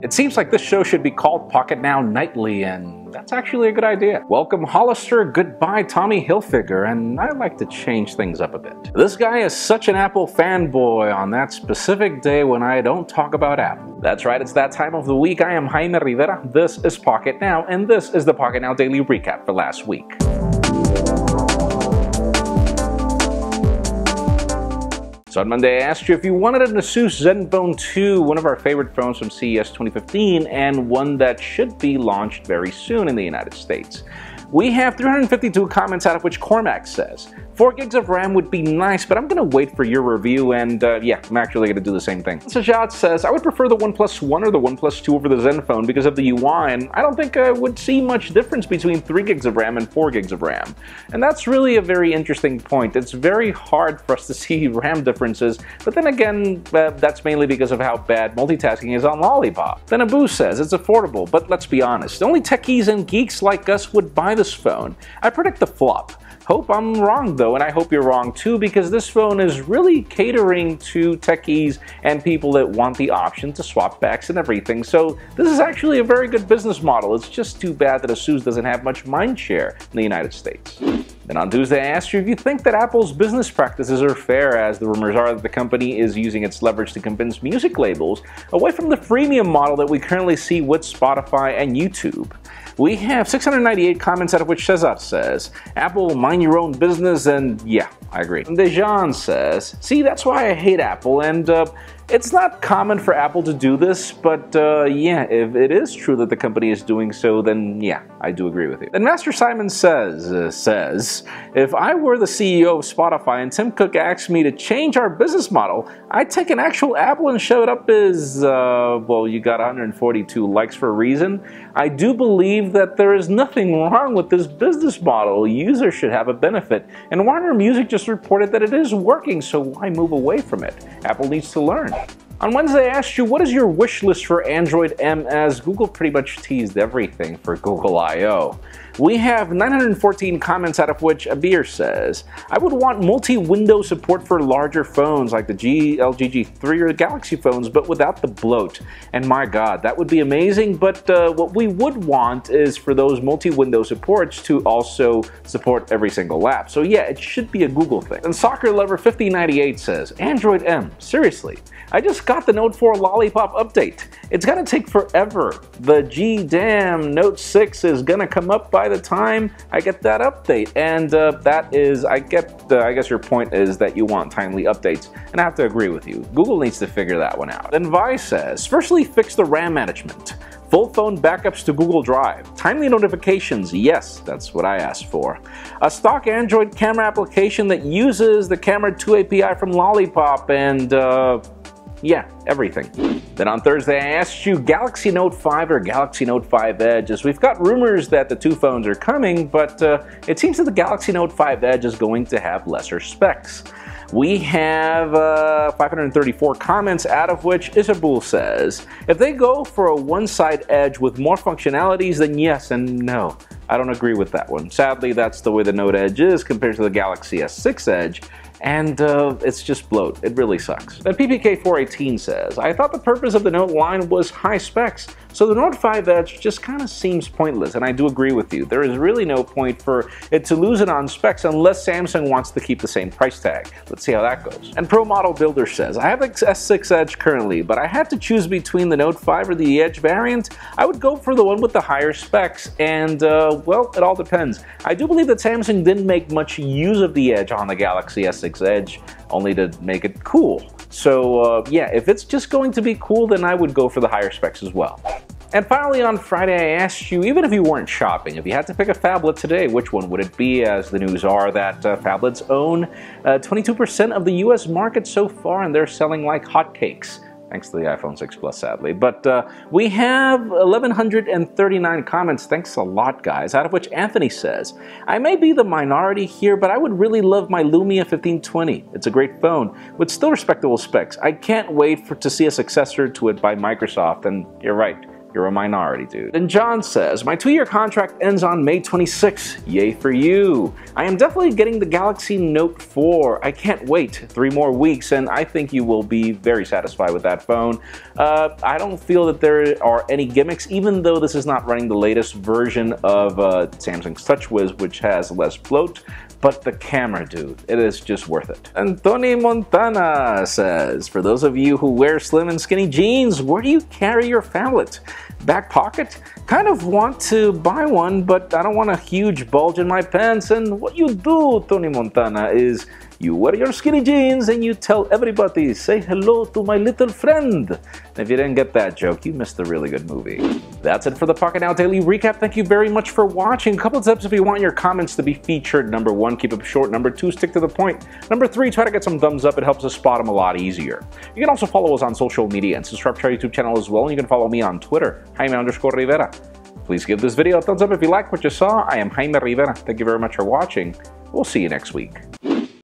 It seems like this show should be called Pocket Now Nightly, and that's actually a good idea. Welcome Hollister, goodbye Tommy Hilfiger, and I like to change things up a bit. This guy is such an Apple fanboy on that specific day when I don't talk about Apple. That's right, it's that time of the week. I am Jaime Rivera, this is Pocket Now, and this is the Pocket Now Daily Recap for last week. So on Monday, I asked you if you wanted an ASUS ZenFone 2, one of our favorite phones from CES 2015, and one that should be launched very soon in the United States. We have 352 comments, out of which Cormac says, 4 gigs of RAM would be nice, but I'm going to wait for your review, and yeah, I'm actually going to do the same thing. Sajad says, I would prefer the OnePlus 1 or the OnePlus 2 over the ZenFone because of the UI, and I don't think I would see much difference between 3 gigs of RAM and 4 gigs of RAM. And that's really a very interesting point. It's very hard for us to see RAM differences, but then again, that's mainly because of how bad multitasking is on Lollipop. Then Abu says, it's affordable, but let's be honest, only techies and geeks like us would buy this phone. I predict the flop. Hope I'm wrong though, and I hope you're wrong too, because this phone is really catering to techies and people that want the option to swap backs and everything. So this is actually a very good business model. It's just too bad that ASUS doesn't have much mind share in the United States. Then on Tuesday, I asked you if you think that Apple's business practices are fair, as the rumors are that the company is using its leverage to convince music labels away from the freemium model that we currently see with Spotify and YouTube. We have 698 comments, out of which Cesar says, Apple, mind your own business, and yeah, I agree. And Dejan says, see, that's why I hate Apple, and it's not common for Apple to do this, but yeah, if it is true that the company is doing so, then yeah, I do agree with you. Then Master Simon says, if I were the CEO of Spotify and Tim Cook asked me to change our business model, I'd take an actual Apple and show it up as, well, you got 142 likes for a reason. I do believe that there is nothing wrong with this business model. Users should have a benefit, and Warner Music just reported that it is working, so why move away from it? Apple needs to learn. On Wednesday, I asked you, what is your wish list for Android M, as Google pretty much teased everything for Google I/O. We have 914 comments, out of which Abir says, I would want multi-window support for larger phones like the LG G3 or the Galaxy phones, but without the bloat. And my god, that would be amazing, but what we would want is for those multi-window supports to also support every single app. So yeah, it should be a Google thing. And Soccer Lover 5098 says, Android M, seriously, I just got the Note 4 Lollipop update. It's gonna take forever. The G-damn Note 6 is gonna come up by the time I get that update, and that is, I guess your point is that you want timely updates, and I have to agree with you. Google needs to figure that one out. Then Vi says, firstly, fix the RAM management. Full phone backups to Google Drive. Timely notifications, yes, that's what I asked for. A stock Android camera application that uses the Camera 2 API from Lollipop, and yeah, everything. Then on Thursday, I asked you Galaxy Note 5 or Galaxy Note 5 Edge, as we've got rumors that the two phones are coming, but it seems that the Galaxy Note 5 Edge is going to have lesser specs. We have 534 comments, out of which Isabel says, if they go for a one-side edge with more functionalities, then yes and no. I don't agree with that one. Sadly, that's the way the Note Edge is compared to the Galaxy S6 Edge, and it's just bloat. It really sucks. Then PPK418 says, I thought the purpose of the Note line was high specs, so the Note 5 Edge just kind of seems pointless, and I do agree with you. There is really no point for it to lose it on specs unless Samsung wants to keep the same price tag. Let's see how that goes. And Pro Model Builder says, I have the S6 Edge currently, but I had to choose between the Note 5 or the Edge variant. I would go for the one with the higher specs, and well, it all depends. I do believe that Samsung didn't make much use of the Edge on the Galaxy S6 Edge, only to make it cool. So yeah, if it's just going to be cool, then I would go for the higher specs as well. And finally, on Friday, I asked you, even if you weren't shopping, if you had to pick a phablet today, which one would it be? As the news are that phablets own 22% of the US market so far, and they're selling like hotcakes. Thanks to the iPhone 6 Plus, sadly. But we have 1,139 comments. Thanks a lot, guys. Out of which Anthony says, I may be the minority here, but I would really love my Lumia 1520. It's a great phone with still respectable specs. I can't wait to see a successor to it by Microsoft, and you're right. You're a minority, dude. And John says, my 2-year contract ends on May 26th. Yay for you. I am definitely getting the Galaxy Note 4. I can't wait 3 more weeks, and I think you will be very satisfied with that phone. I don't feel that there are any gimmicks, even though this is not running the latest version of Samsung's TouchWiz, which has less bloat. But the camera, dude, it is just worth it. And Tony Montana says, for those of you who wear slim and skinny jeans, where do you carry your phablet? Back pocket? Kind of want to buy one, but I don't want a huge bulge in my pants. And what you do, Tony Montana, is you wear your skinny jeans and you tell everybody, say hello to my little friend. And if you didn't get that joke, you missed a really good movie. That's it for the Pocket Now Daily Recap. Thank you very much for watching. A couple of tips if you want your comments to be featured. Number 1, keep it short. Number 2, stick to the point. Number 3, try to get some thumbs up. It helps us spot them a lot easier. You can also follow us on social media and subscribe to our YouTube channel as well. And you can follow me on Twitter, Jaime_Rivera. Please give this video a thumbs up if you like what you saw. I am Jaime Rivera. Thank you very much for watching. We'll see you next week.